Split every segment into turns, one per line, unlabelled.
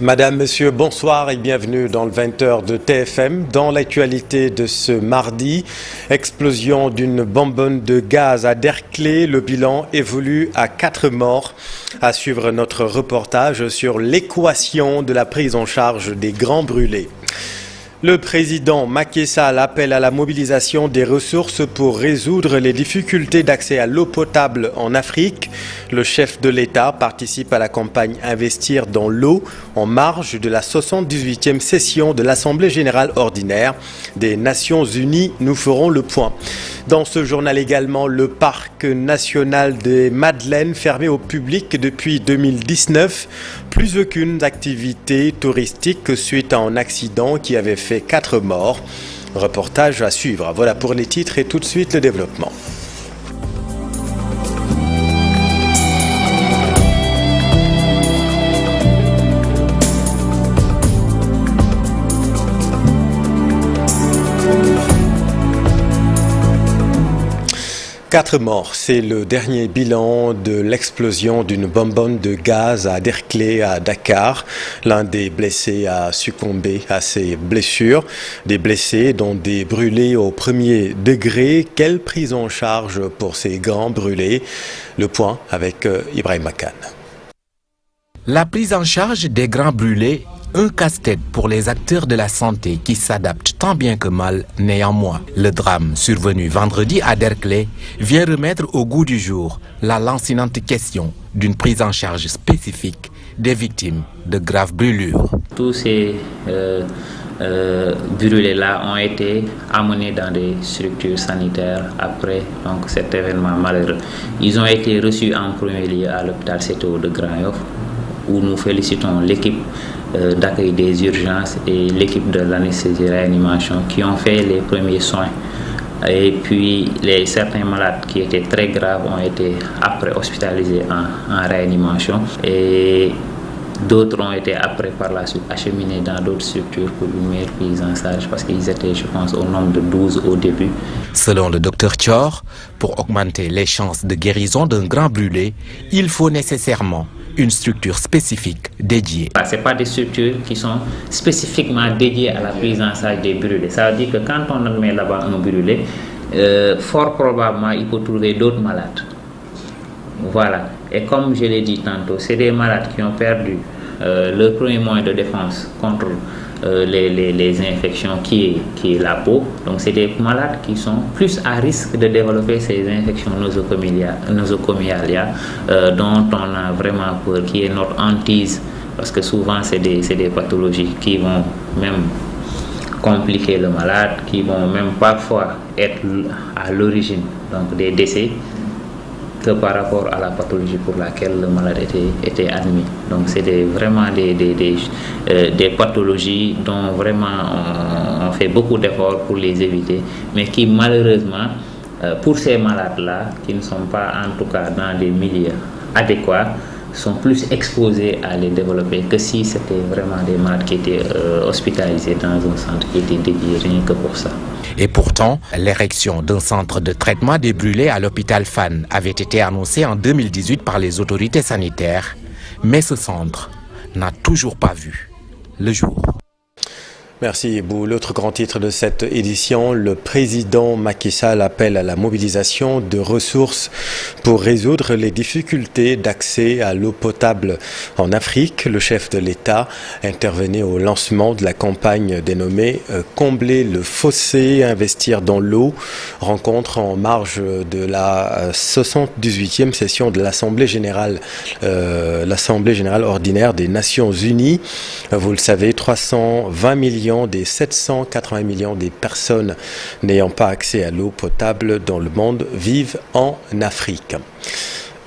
Madame, Monsieur, bonsoir et bienvenue dans le 20h de TFM. Dans l'actualité de ce mardi, explosion d'une bonbonne de gaz à Derklé. Le bilan évolue à 4 morts. À suivre notre reportage sur l'équation de la prise en charge des grands brûlés. Le président Macky Sall appelle à la mobilisation des ressources pour résoudre les difficultés d'accès à l'eau potable en Afrique. Le chef de l'État participe à la campagne Investir dans l'eau en marge de la 78e session de l'Assemblée générale ordinaire des Nations unies. Nous ferons le point. Dans ce journal également, le parc national des Madeleines fermé au public depuis 2019. Plus aucune activité touristique suite à un accident qui avait fait 4 morts. Reportage à suivre. Voilà pour les titres et tout de suite le développement. Quatre morts, c'est le dernier bilan de l'explosion d'une bonbonne de gaz à Derklé à Dakar. L'un des blessés a succombé à ses blessures. Des blessés dont des brûlés au premier degré. Quelle prise en charge pour ces grands brûlés? Le point avec Ibrahim Makan.
La prise en charge des grands brûlés, un casse-tête pour les acteurs de la santé qui s'adaptent tant bien que mal. Néanmoins, le drame survenu vendredi à Derklé vient remettre au goût du jour la lancinante question d'une prise en charge spécifique des victimes de graves brûlures.
Tous ces brûlés-là ont été amenés dans des structures sanitaires après cet événement malheureux. Ils ont été reçus en premier lieu à l'hôpital CTO de Grand Yoff, où nous félicitons l'équipe d'accueil des urgences et l'équipe de l'anesthésie-réanimation qui ont fait les premiers soins. Et puis certains malades qui étaient très graves ont été après hospitalisés en réanimation et d'autres ont été après par la suite acheminés dans d'autres structures pour une meilleure prise en charge parce qu'ils étaient, je pense, au nombre de 12 au début.
Selon le docteur Thior, pour augmenter les chances de guérison d'un grand brûlé, il faut nécessairement une structure spécifique dédiée.
Ce n'est pas des structures qui sont spécifiquement dédiées à la prise en charge des brûlés. Ça veut dire que quand on admet là-bas un brûlé, fort probablement il peut trouver d'autres malades. Voilà. Et comme je l'ai dit tantôt, c'est des malades qui ont perdu le premier moyen de défense contre les infections qui est la peau. Donc c'est des malades qui sont plus à risque de développer ces infections nosocomiales dont on a vraiment peur, qui est notre hantise, parce que souvent c'est des pathologies qui vont même compliquer le malade, qui vont même parfois être à l'origine donc des décès que par rapport à la pathologie pour laquelle le malade était admis. Donc c'est vraiment des pathologies dont vraiment on fait beaucoup d'efforts pour les éviter, mais qui malheureusement, pour ces malades-là, qui ne sont pas en tout cas dans des milieux adéquats, sont plus exposés à les développer que si c'était vraiment des malades qui étaient hospitalisés dans un centre qui était dédié rien que pour ça.
Et pourtant, l'érection d'un centre de traitement des brûlés à l'hôpital Fann avait été annoncée en 2018 par les autorités sanitaires, mais ce centre n'a toujours pas vu le jour.
Merci Ebou. L'autre grand titre de cette édition, le président Macky Sall appelle à la mobilisation de ressources pour résoudre les difficultés d'accès à l'eau potable en Afrique. Le chef de l'État intervenait au lancement de la campagne dénommée Combler le fossé, investir dans l'eau. Rencontre en marge de la 78e session de l'Assemblée générale ordinaire des Nations unies. Vous le savez, 320 millions des 780 millions des personnes n'ayant pas accès à l'eau potable dans le monde vivent en Afrique.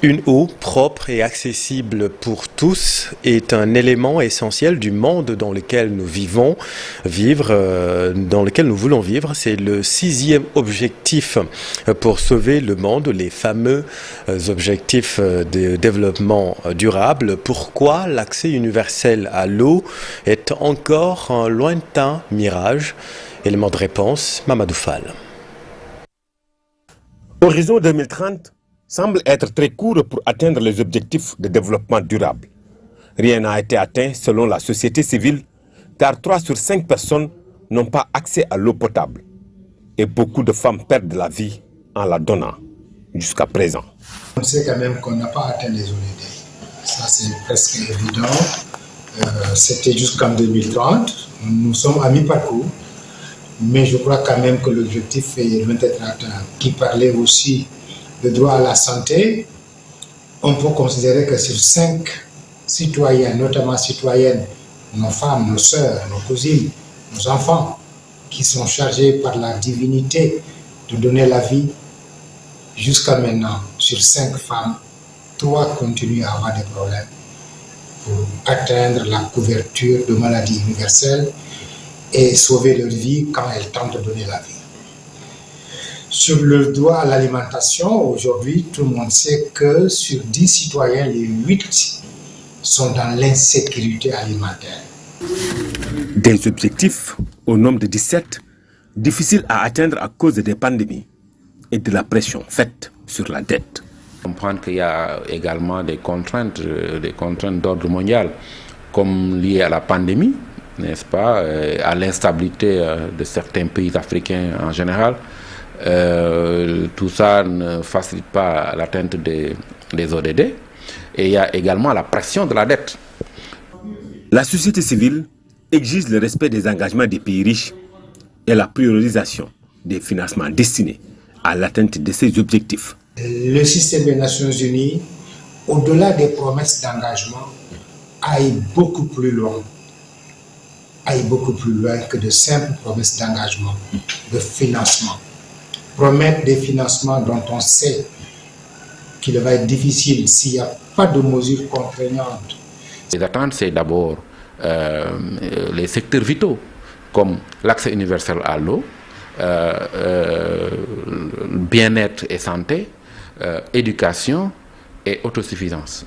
Une eau propre et accessible pour tous est un élément essentiel du monde dans lequel nous vivons, dans lequel nous voulons vivre. C'est le 6e objectif pour sauver le monde, les fameux objectifs de développement durable. Pourquoi l'accès universel à l'eau est encore un lointain mirage? Élément de réponse, Mamadou Fall.
Horizon 2030 semble être très court pour atteindre les objectifs de développement durable. Rien n'a été atteint selon la société civile, car 3 sur 5 personnes n'ont pas accès à l'eau potable. Et beaucoup de femmes perdent la vie en la donnant jusqu'à présent.
On sait quand même qu'on n'a pas atteint les ODD. Ça, c'est presque évident. C'était jusqu'en 2030. Nous sommes à mi-parcours. Mais je crois quand même que l'objectif est loin d'être atteint. Qui parlait aussi de droit à la santé, on peut considérer que sur 5 citoyens, notamment citoyennes, nos femmes, nos sœurs, nos cousines, nos enfants, qui sont chargés par la divinité de donner la vie, jusqu'à maintenant, sur 5 femmes, 3 continuent à avoir des problèmes pour atteindre la couverture de maladies universelles et sauver leur vie quand elles tentent de donner la vie. Sur le droit à l'alimentation, aujourd'hui, tout le monde sait que sur 10 citoyens, les 8 sont dans l'insécurité alimentaire.
Des objectifs au nombre de 17, difficiles à atteindre à cause des pandémies et de la pression faite sur la dette.
Comprendre qu'il y a également des contraintes d'ordre mondial, comme liées à la pandémie, n'est-ce pas, à l'instabilité de certains pays africains en général. Tout ça ne facilite pas l'atteinte des ODD. Et il y a également la pression de la dette.
La société civile exige le respect des engagements des pays riches et la priorisation des financements destinés à l'atteinte de ces objectifs.
Le système des Nations Unies, au-delà des promesses d'engagement, aille beaucoup plus loin que de simples promesses d'engagement, de financement. Promettre des financements dont on sait qu'il va être difficile s'il n'y a pas de mesures contraignantes.
Les attentes, c'est d'abord les secteurs vitaux, comme l'accès universel à l'eau, bien-être et santé, éducation et autosuffisance.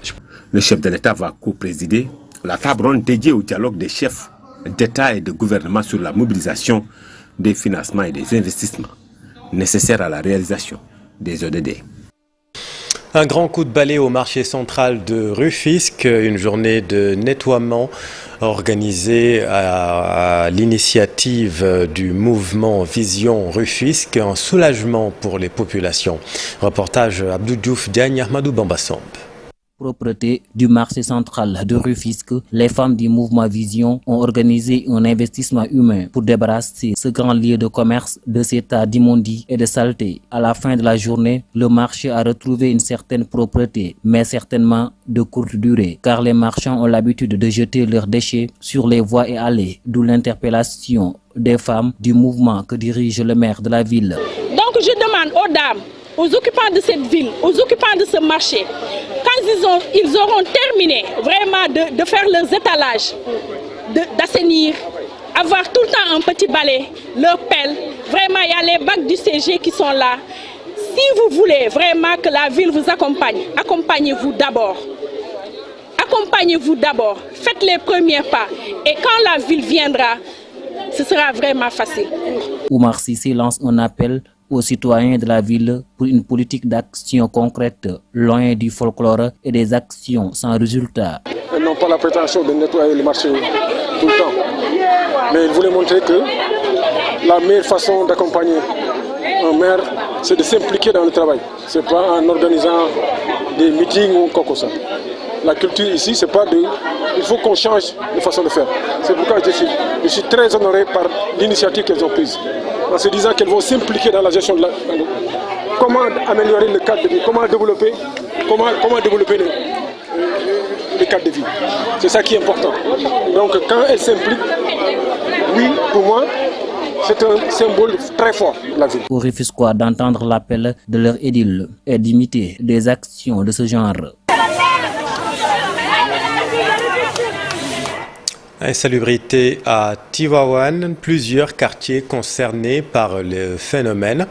Le chef de l'État va co-présider la table ronde dédiée au dialogue des chefs d'État et de gouvernement sur la mobilisation des financements et des investissements nécessaires à la réalisation des ODD.
Un grand coup de balai au marché central de Rufisque, une journée de nettoiement organisée à l'initiative du mouvement Vision Rufisque, un soulagement pour les populations. Reportage Abdou Diouf Diagne, Ahmadou Bambassamb.
Propreté du marché central de Rufisque, les femmes du mouvement Vision ont organisé un investissement humain pour débarrasser ce grand lieu de commerce de cet état d'immondice et de saleté. À la fin de la journée, le marché a retrouvé une certaine propreté, mais certainement de courte durée, car les marchands ont l'habitude de jeter leurs déchets sur les voies et allées, d'où l'interpellation des femmes du mouvement que dirige le maire de la ville.
Donc je demande aux dames, aux occupants de cette ville, aux occupants de ce marché, quand ils auront terminé vraiment de faire leurs étalages, d'assainir, avoir tout le temps un petit balai, leur pelle, vraiment il y a les bacs du CG qui sont là. Si vous voulez vraiment que la ville vous accompagne, accompagnez-vous d'abord. Accompagnez-vous d'abord, faites les premiers pas et quand la ville viendra, ce sera vraiment facile.
Oumar Sissi lance un appel aux citoyens de la ville pour une politique d'action concrète, loin du folklore et des actions sans résultat.
Ils n'ont pas la prétention de nettoyer le marché tout le temps, mais ils voulaient montrer que la meilleure façon d'accompagner un maire, c'est de s'impliquer dans le travail. Ce n'est pas en organisant des meetings ou quoi que ce soit. La culture ici, c'est pas de... Il faut qu'on change de façon de faire. C'est pourquoi je suis très honoré par l'initiative qu'elles ont prise. En se disant qu'elles vont s'impliquer dans la gestion de la... Comment améliorer le cadre de vie, comment développer le cadre de vie. C'est ça qui est important. Donc quand elles s'impliquent, oui, pour moi, c'est un symbole très fort de la ville.
Pour Rufisquois d'entendre l'appel de leur édile et d'imiter des actions de ce genre.
Insalubrité à Tivaouane, plusieurs quartiers concernés par le phénomène.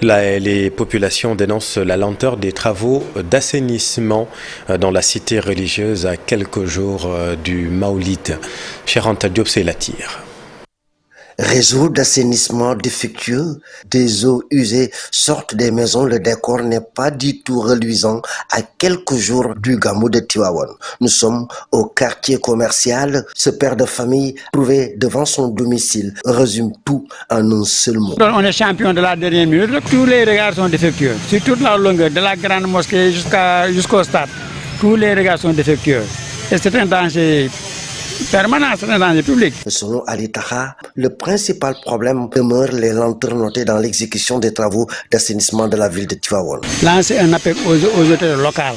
Les populations dénoncent la lenteur des travaux d'assainissement dans la cité religieuse à quelques jours du Maoulid. Cher Anta Diop, c'est la tire.
Réseau d'assainissement défectueux, des eaux usées sortent des maisons, le décor n'est pas du tout reluisant à quelques jours du Gamou de Tivaouane. Nous sommes au quartier commercial. Ce père de famille, trouvé devant son domicile, résume tout en un seul mot.
On est champion de la dernière minute. Tous les regards sont défectueux. Sur toute la longueur, de la grande mosquée jusqu'au stade, tous les regards sont défectueux. Et c'est un danger permanent, c'est un danger public.
Selon Ali Taha, le principal problème demeure les lenteurs notées dans l'exécution des travaux d'assainissement de la ville de Tivaouane.
Lancer un appel aux autorités locales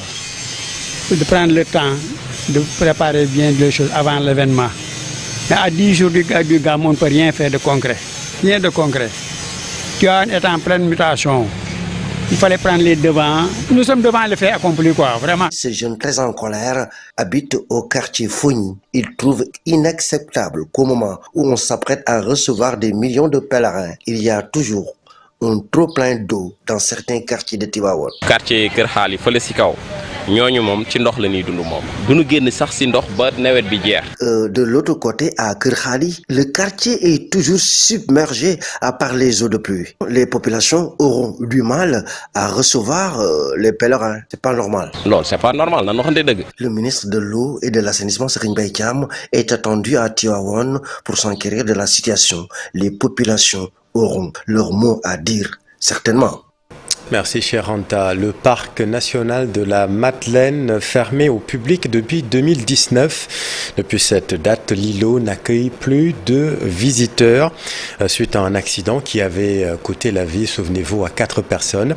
de prendre le temps de préparer bien les choses avant l'événement. Mais à 10 jours du Gamou, on ne peut rien faire de concret. Rien de concret. Tivaouane est en pleine mutation. Il fallait prendre les devants. Nous sommes devant le fait accompli, quoi, vraiment.
Ces jeunes très en colère habitent au quartier Fougny. Ils trouvent inacceptable qu'au moment où on s'apprête à recevoir des millions de pèlerins, il y a toujours un trop plein d'eau dans certains quartiers de Tivaouane.
Quartier Kër Xaali fële si kaw ñooñu moom ci ndox la ñuy dund moom duñu génn sax si ndox ba nawet bi jeex.
De l'autre côté, à Kër Xaali, le quartier est toujours submergé à part les eaux de pluie. Les populations auront du mal à recevoir les pèlerins. C'est pas normal.
Non, c'est pas normal. Nan waxante dëgg.
Le ministre de l'eau et de l'assainissement, Serigne Mbaye Thiam, est attendu à Tivaouane pour s'enquérir de la situation. Les populations auront leur mot à dire, certainement.
Merci cher Anta. Le parc national de la Madeleine fermé au public depuis 2019. Depuis cette date, l'îlot n'accueille plus de visiteurs suite à un accident qui avait coûté la vie, souvenez-vous, à 4 personnes.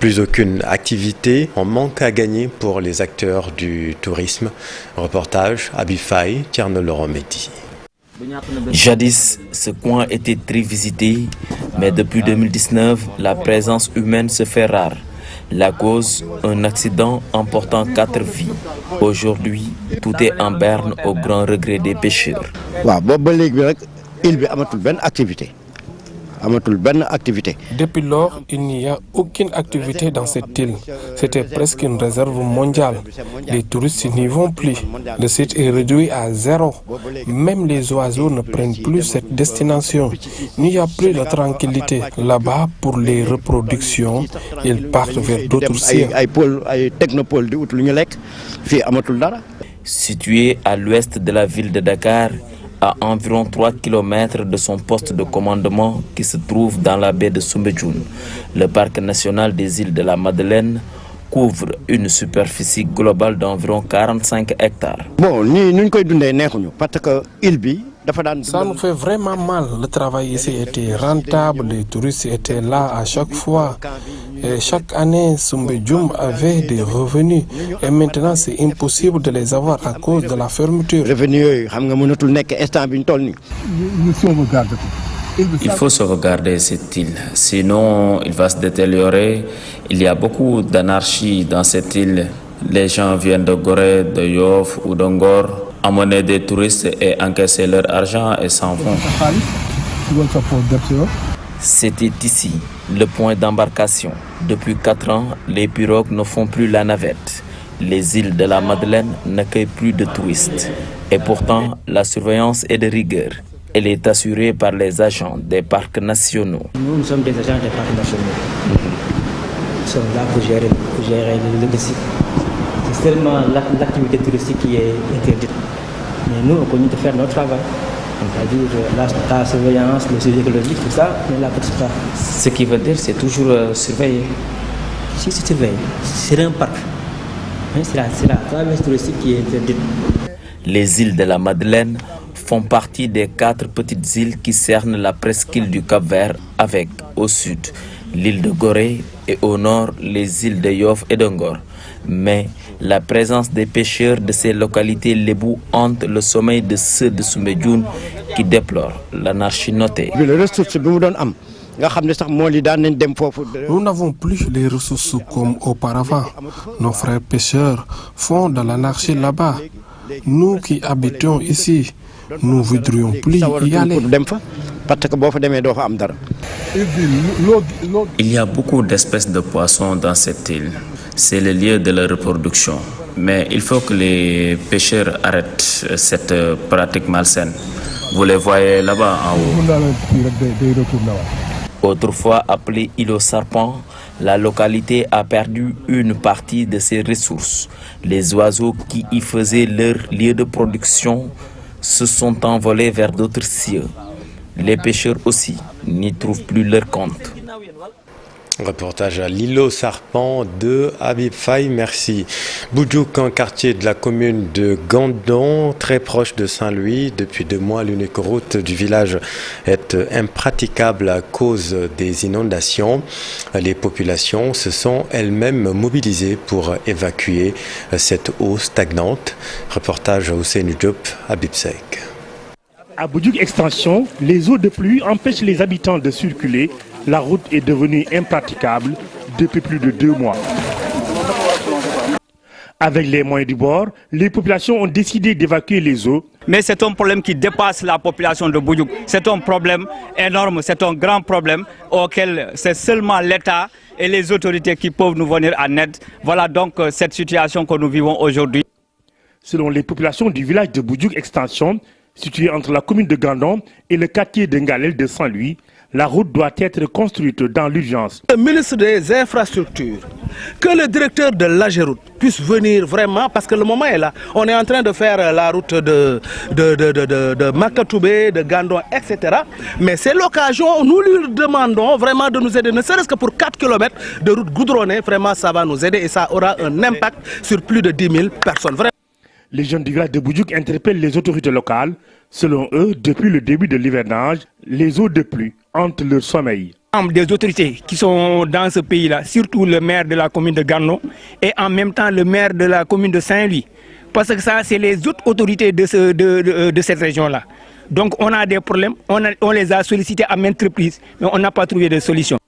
Plus aucune activité, on manque à gagner pour les acteurs du tourisme. Reportage Abifai, Tierno Laurent Métis.
Jadis, ce coin était très visité, mais depuis 2019, la présence humaine se fait rare. La cause, un accident emportant 4 vies. Aujourd'hui, tout est en berne au grand regret des pêcheurs.
Depuis lors, il n'y a aucune activité dans cette île. C'était presque une réserve mondiale. Les touristes n'y vont plus. Le site est réduit à 0. Même les oiseaux ne prennent plus cette destination. Il n'y a plus de tranquillité. Là-bas, pour les reproductions, ils partent vers d'autres cieux.
Situé à l'ouest de la ville de Dakar, à environ 3 km de son poste de commandement qui se trouve dans la baie de Soumbédioune, le parc national des îles de la Madeleine couvre une superficie globale d'environ 45 hectares.
Ça nous fait vraiment mal. Le travail ici était rentable, les touristes étaient là à chaque fois. Et chaque année, Soumbédioune avait des revenus. Et maintenant, c'est impossible de les avoir à cause de la fermeture.
Il faut sauvegarder cette île, sinon il va se détériorer. Il y a beaucoup d'anarchie dans cette île. Les gens viennent de Gorée, de Yoff ou d'Ongor, amener des touristes et encaisser leur argent et s'en vont. C'était ici, le point d'embarcation. Depuis 4 ans, les pirogues ne font plus la navette. Les îles de la Madeleine n'accueillent plus de touristes. Et pourtant, la surveillance est de rigueur. Elle est assurée par les agents des parcs nationaux.
Nous sommes des agents des parcs nationaux. Nous sommes là pour gérer le site. C'est seulement l'activité touristique qui est interdite. Mais nous, on continue de faire notre travail. C'est-à-dire la surveillance, le suivi écologique, tout ça, on est là pour ça.
Ce qui veut dire c'est toujours surveillé.
Si c'est surveillé, c'est un parc. C'est la traversée touristique qui est interdite.
Les îles de la Madeleine font partie des 4 petites îles qui cernent la presqu'île du Cap-Vert avec, au sud, l'île de Gorée et au nord, les îles de Yoff et d'Ongor. Mais la présence des pêcheurs de ces localités lébou hante le sommeil de ceux de Soumbédioune qui déplorent l'anarchie notée.
Nous n'avons plus les ressources comme auparavant. Nos frères pêcheurs font de l'anarchie là-bas. Nous qui habitons ici, nous ne voudrions plus y aller.
Il y a beaucoup d'espèces de poissons dans cette île. C'est le lieu de leur reproduction. Mais il faut que les pêcheurs arrêtent cette pratique malsaine. Vous les voyez là-bas en haut. Autrefois appelée îlot Serpent, la localité a perdu une partie de ses ressources. Les oiseaux qui y faisaient leur lieu de production se sont envolés vers d'autres cieux. Les pêcheurs aussi n'y trouvent plus leur compte.
Reportage à l'îlot Serpent de Habib Faye, merci. Boudjouk, un quartier de la commune de Gandon, très proche de Saint-Louis. Depuis 2 mois, l'unique route du village est impraticable à cause des inondations. Les populations se sont elles-mêmes mobilisées pour évacuer cette eau stagnante. Reportage à Ousseinou Diop, Habib Seck.
À Boudjouk Extension, les eaux de pluie empêchent les habitants de circuler. La route est devenue impraticable depuis plus de 2 mois. Avec les moyens du bord, les populations ont décidé d'évacuer les eaux.
Mais c'est un problème qui dépasse la population de Boudjouk. C'est un problème énorme, c'est un grand problème auquel c'est seulement l'État et les autorités qui peuvent nous venir en aide. Voilà donc cette situation que nous vivons aujourd'hui.
Selon les populations du village de Boudjouk Extension, situé entre la commune de Gandon et le quartier de Ngalel de Saint-Louis, la route doit être construite dans l'urgence.
Le ministre des Infrastructures, que le directeur de l'AGEROUTE puisse venir vraiment, parce que le moment est là. On est en train de faire la route de Makatoubé, de Gandon, etc. Mais c'est l'occasion, nous lui demandons vraiment de nous aider, ne serait-ce que pour 4 km de route goudronnée, vraiment ça va nous aider et ça aura un impact sur plus de 10 000 personnes. Vraiment.
Les jeunes du village de Boudjouk interpellent les autorités locales. Selon eux, depuis le début de l'hivernage, les eaux de pluie hantent leur sommeil.
Des autorités qui sont dans ce pays-là, surtout le maire de la commune de Gandon et en même temps le maire de la commune de Saint-Louis. Parce que ça, c'est les autres autorités de cette région-là. Donc on a des problèmes, on les a sollicités à maintes reprises, mais on n'a pas trouvé de solution.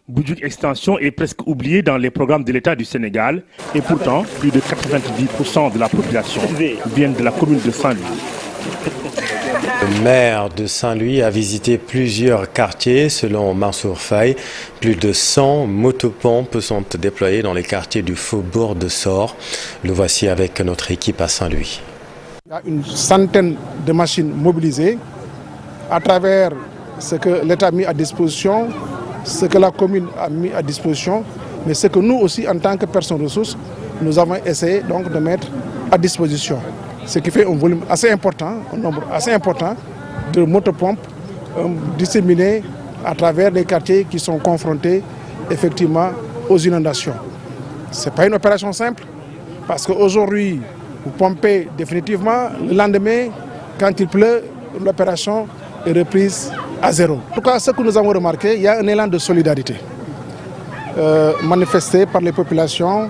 Boudjouk Extension est presque oublié dans les programmes de l'État du Sénégal et pourtant, plus de 90% de la population viennent de la commune de Saint-Louis.
Le maire de Saint-Louis a visité plusieurs quartiers. Selon Mansour Faye, plus de 100 motopompes sont déployées dans les quartiers du faubourg de Sort. Le voici avec notre équipe à Saint-Louis.
Il y a une centaine de machines mobilisées à travers ce que l'État a mis à disposition, ce que la commune a mis à disposition, mais ce que nous aussi, en tant que personnes ressources, nous avons essayé donc de mettre à disposition. Ce qui fait un volume assez important, un nombre assez important de motopompes disséminées à travers les quartiers qui sont confrontés effectivement aux inondations. Ce n'est pas une opération simple, parce qu'aujourd'hui, vous pompez définitivement, le lendemain, quand il pleut, l'opération est reprise à zéro. En tout cas, ce que nous avons remarqué, il y a un élan de solidarité manifesté par les populations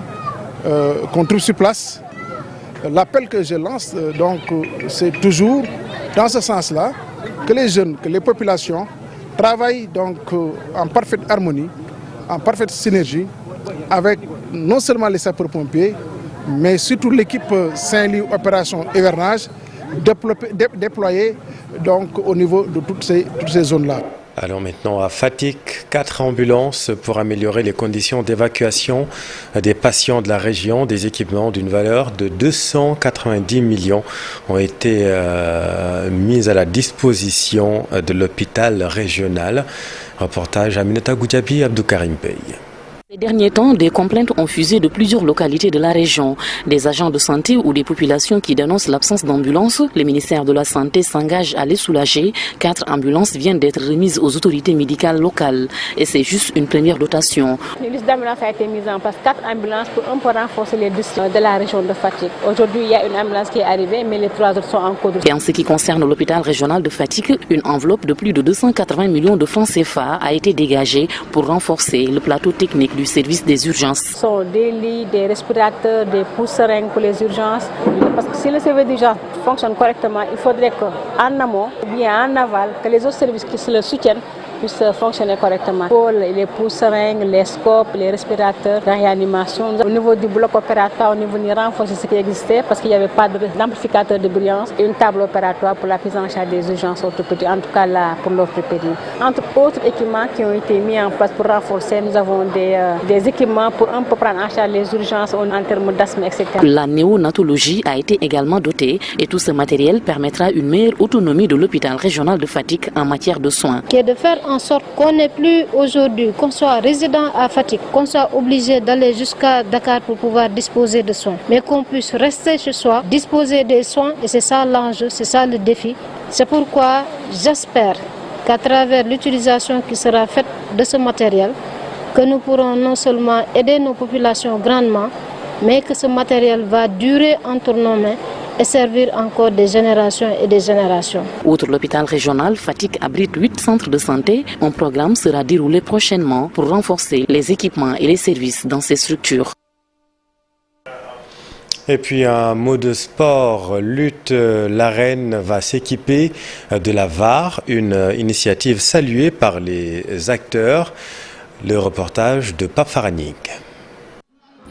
qu'on trouve sur place. L'appel que je lance, donc, c'est toujours dans ce sens-là que les jeunes, que les populations travaillent donc en parfaite harmonie, en parfaite synergie avec non seulement les sapeurs-pompiers, mais surtout l'équipe Saint-Louis Opération Hivernage déployée donc au niveau de toutes ces zones-là.
Allons maintenant à Fatick. 4 ambulances pour améliorer les conditions d'évacuation des patients de la région. Des équipements d'une valeur de 290 millions ont été mis à la disposition de l'hôpital régional. Reportage Aminata Goudjabi, Abdou Karim Pey.
Ces derniers temps, des complaintes ont fusé de plusieurs localités de la région. Des agents de santé ou des populations qui dénoncent l'absence d'ambulances. Le ministère de la Santé s'engage à les soulager. 4 ambulances viennent d'être remises aux autorités médicales locales. Et c'est juste une première dotation.
Une liste d'ambulances a été mise en place. 4 ambulances pour un peu renforcer les districts de la région de Fatick. Aujourd'hui, il y a une ambulance qui est arrivée, mais les 3 autres sont en cours.
Et en ce qui concerne l'hôpital régional de Fatick, une enveloppe de plus de 280 millions de francs CFA a été dégagée pour renforcer le plateau technique du service des urgences.
Ce sont des lits, des respirateurs, des pousseringues pour les urgences. Parce que si le service d'urgence fonctionne correctement, il faudrait qu'en amont ou bien en aval, que les autres services qui le soutiennent puissent fonctionner correctement. Les pousseringues, les scopes, les respirateurs, la réanimation. Au niveau du bloc opératoire, on est venu renforcer ce qui existait parce qu'il n'y avait pas d'amplificateur de brillance et une table opératoire pour la prise en charge des urgences orthopédiques, en tout cas là pour l'orthopédie. Entre autres équipements qui ont été mis en place pour renforcer, nous avons des des équipements pour un peu prendre en charge les urgences en termes d'asthme, etc.
La néonatologie a été également dotée et tout ce matériel permettra une meilleure autonomie de l'hôpital régional de Fatick en matière de soins.
Qui est de faire en sorte qu'on n'ait plus aujourd'hui, qu'on soit résident à Fatick, qu'on soit obligé d'aller jusqu'à Dakar pour pouvoir disposer de soins, mais qu'on puisse rester chez soi, disposer des soins, et c'est ça l'enjeu, c'est ça le défi. C'est pourquoi j'espère qu'à travers l'utilisation qui sera faite de ce matériel, que nous pourrons non seulement aider nos populations grandement, mais que ce matériel va durer entre nos mains et servir encore des générations et des générations.
Outre l'hôpital régional, Fatick abrite 8 centres de santé. Un programme sera déroulé prochainement pour renforcer les équipements et les services dans ces structures.
Et puis un mot de sport, lutte, l'Arène va s'équiper de la VAR, une initiative saluée par les acteurs. Le reportage de Pape Faranig.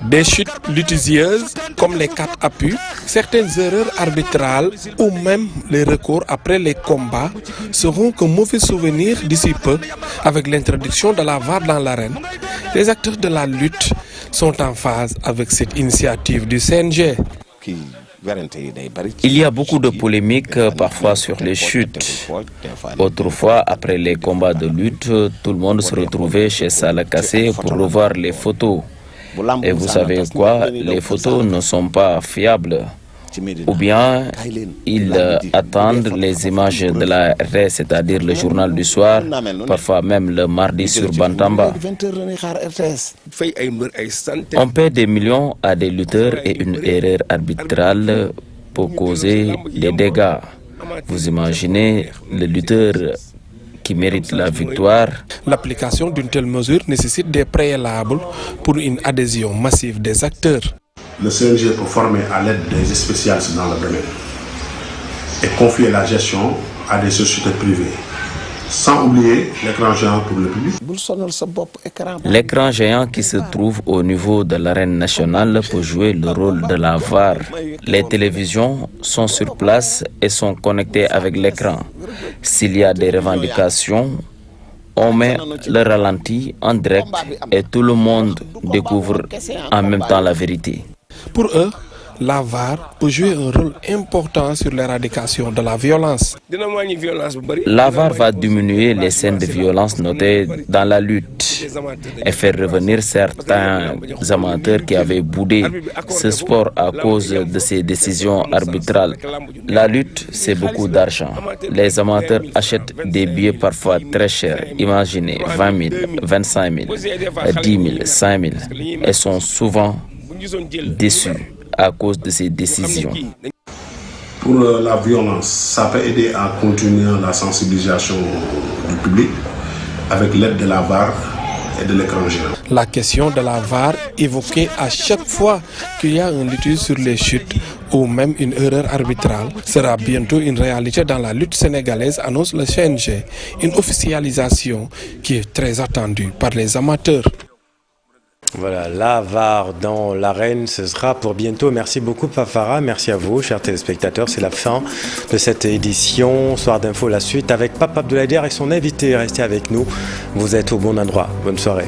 Des chutes litigieuses comme les 4 appuis, certaines erreurs arbitrales ou même les recours après les combats seront qu'un mauvais souvenir d'ici peu avec l'introduction de la VAR dans l'arène. Les acteurs de la lutte sont en phase avec cette initiative du CNG.
Il y a beaucoup de polémiques parfois sur les chutes. Autrefois, après les combats de lutte, tout le monde se retrouvait chez Salah Kassé pour revoir les photos. Et vous savez quoi, les photos ne sont pas fiables. Ou bien ils attendent les images de la RTS, c'est-à-dire le journal du soir, parfois même le mardi sur Bantamba. On paie des millions à des lutteurs et une erreur arbitrale peut causer des dégâts. Vous imaginez le lutteur qui mérite la victoire.
L'application d'une telle mesure nécessite des préalables pour une adhésion massive des acteurs.
Le CNG peut former à l'aide des spécialistes dans le domaine et confier la gestion à des sociétés privées, sans oublier l'écran géant pour le public.
L'écran géant qui se trouve au niveau de l'arène nationale peut jouer le rôle de la VAR. Les télévisions sont sur place et sont connectées avec l'écran. S'il y a des revendications, on met le ralenti en direct et tout le monde découvre en même temps la vérité.
Pour eux, la VAR peut jouer un rôle important sur l'éradication de la violence.
La VAR va diminuer les scènes de violence notées dans la lutte et faire revenir certains amateurs qui avaient boudé ce sport à cause de ces décisions arbitrales. La lutte, c'est beaucoup d'argent. Les amateurs achètent des billets parfois très chers. Imaginez 20 000, 25 000, 10 000, 5 000 et sont souvent déçus à cause de ces décisions.
Pour la violence, ça peut aider à contenir la sensibilisation du public avec l'aide de la VAR et de l'écran géant.
La question de la VAR évoquée à chaque fois qu'il y a un litige sur les chutes ou même une erreur arbitrale sera bientôt une réalité dans la lutte sénégalaise, annonce le CNG, une officialisation qui est très attendue par les amateurs.
Voilà, la VAR dans l'arène, ce sera pour bientôt. Merci beaucoup Pafara, merci à vous chers téléspectateurs. C'est la fin de cette édition Soir d'info, la suite avec Pape Abdoulaye Der et son invité. Restez avec nous, vous êtes au bon endroit. Bonne soirée.